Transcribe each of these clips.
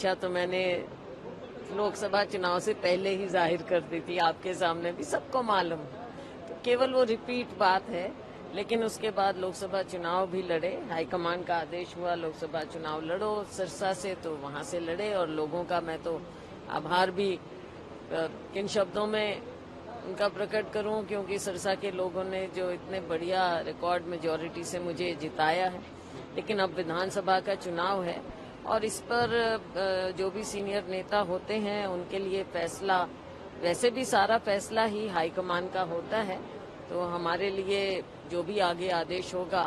इच्छा तो मैंने लोकसभा चुनाव से पहले ही जाहिर कर दी थी, आपके सामने भी सबको मालूम है। तो केवल वो रिपीट बात है, लेकिन उसके बाद लोकसभा चुनाव भी लड़े। हाईकमान का आदेश हुआ लोकसभा चुनाव लड़ो सिरसा से, तो वहां से लड़े। और लोगों का मैं तो आभार भी किन शब्दों में उनका प्रकट करूं, क्योंकि सिरसा के लोगों ने जो इतने बढ़िया रिकॉर्ड मेजॉरिटी से मुझे जिताया है। लेकिन अब विधानसभा का चुनाव है और इस पर जो भी सीनियर नेता होते हैं उनके लिए फैसला, वैसे भी सारा फैसला ही हाईकमान का होता है। तो हमारे लिए जो भी आगे आदेश होगा,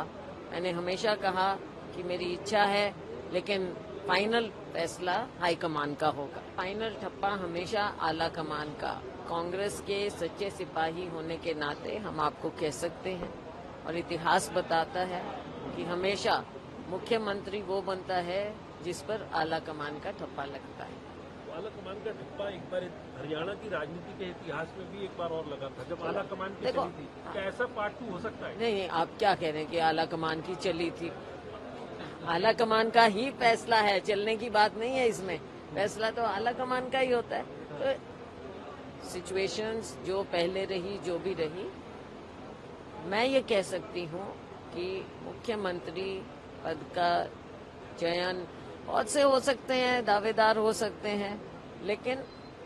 मैंने हमेशा कहा कि मेरी इच्छा है, लेकिन फाइनल फैसला हाईकमान का होगा। फाइनल ठप्पा हमेशा आला कमान का। कांग्रेस के सच्चे सिपाही होने के नाते हम आपको कह सकते हैं, और इतिहास बताता है कि हमेशा मुख्यमंत्री वो बनता है जिस पर आला कमान का ठप्पा लगता है। आला कमान का ठप्पा एक बार हरियाणा की राजनीति के इतिहास में भी एक बार और लगा था, जब आला कमान की चली थी। क्या ऐसा पार्ट 2 हो सकता है? नहीं, आप क्या कह रहे हैं कि आला कमान की चली थी? आला कमान का ही फैसला है, चलने की बात नहीं है इसमें। फैसला तो आला कमान का ही होता है। तो सिचुएशंस जो पहले रही, जो भी रही, मैं ये कह सकती हूँ कि मुख्यमंत्री पद का चयन बहुत से हो सकते हैं, दावेदार हो सकते हैं, लेकिन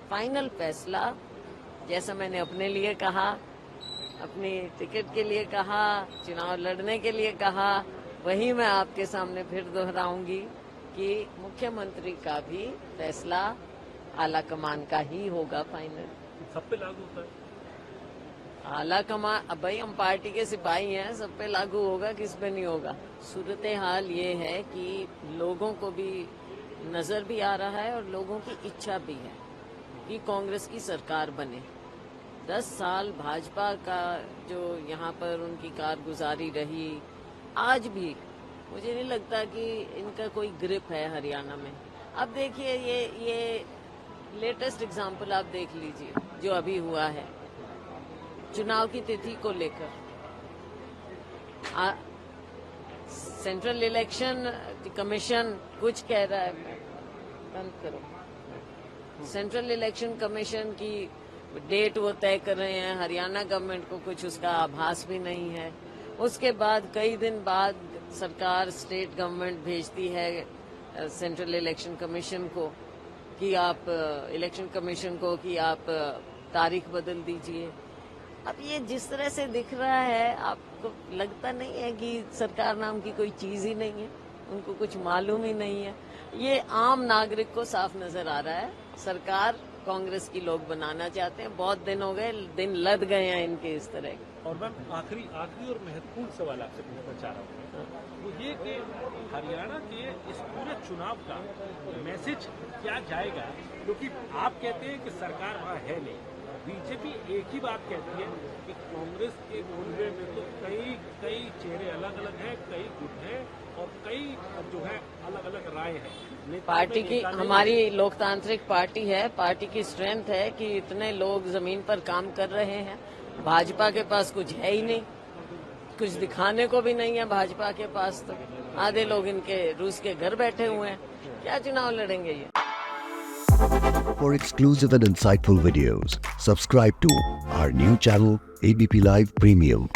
फाइनल फैसला, जैसा मैंने अपने लिए कहा, अपनी टिकट के लिए कहा, चुनाव लड़ने के लिए कहा, वही मैं आपके सामने फिर दोहराऊंगी कि मुख्यमंत्री का भी फैसला आला कमान का ही होगा फाइनल। सब पे लागू होता है आला कमान, अब भाई हम पार्टी के सिपाही हैं, सब पे लागू होगा, किस पे नहीं होगा। सूरत हाल ये है कि लोगों को भी नजर भी आ रहा है और लोगों की इच्छा भी है कि कांग्रेस की सरकार बने। 10 साल भाजपा का जो यहाँ पर उनकी कारगुजारी रही, आज भी मुझे नहीं लगता कि इनका कोई ग्रिप है हरियाणा में। अब देखिए ये लेटेस्ट एग्जाम्पल आप देख लीजिए जो अभी हुआ है चुनाव की तिथि को लेकर। सेंट्रल इलेक्शन कमीशन कुछ कह रहा है, बंद करो। सेंट्रल इलेक्शन कमीशन की डेट वो तय कर रहे हैं, हरियाणा गवर्नमेंट को कुछ उसका आभास भी नहीं है। उसके बाद कई दिन बाद सरकार, स्टेट गवर्नमेंट भेजती है सेंट्रल इलेक्शन कमीशन को कि आप इलेक्शन कमीशन को कि आप तारीख बदल दीजिए। अब ये जिस तरह से दिख रहा है, आपको लगता नहीं है कि सरकार नाम की कोई चीज ही नहीं है, उनको कुछ मालूम ही नहीं है? ये आम नागरिक को साफ नजर आ रहा है। सरकार कांग्रेस की लोग बनाना चाहते हैं, बहुत दिन हो गए, दिन लद गए हैं इनके इस तरह के। और मैम आखिरी और महत्वपूर्ण सवाल आपसे पूछना चाह रहा हूँ, वो ये कि हरियाणा के इस पूरे चुनाव का मैसेज क्या जाएगा, क्योंकि आप कहते हैं कि सरकार वहाँ है नहीं, बीजेपी एक ही बात कहती है कि कांग्रेस के कुनबे में तो कई चेहरे अलग अलग हैं, कई गुट हैं और कई जो है अलग अलग राय है। पार्टी की, हमारी लोकतांत्रिक पार्टी है, पार्टी की स्ट्रेंथ है कि इतने लोग जमीन पर काम कर रहे हैं। भाजपा के पास कुछ है ही नहीं, कुछ दिखाने को भी नहीं है भाजपा के पास। तो आधे लोग इनके रूस के घर बैठे हुए हैं, क्या चुनाव लड़ेंगे ये? For exclusive and insightful videos, subscribe to our new channel ABP Live Premium.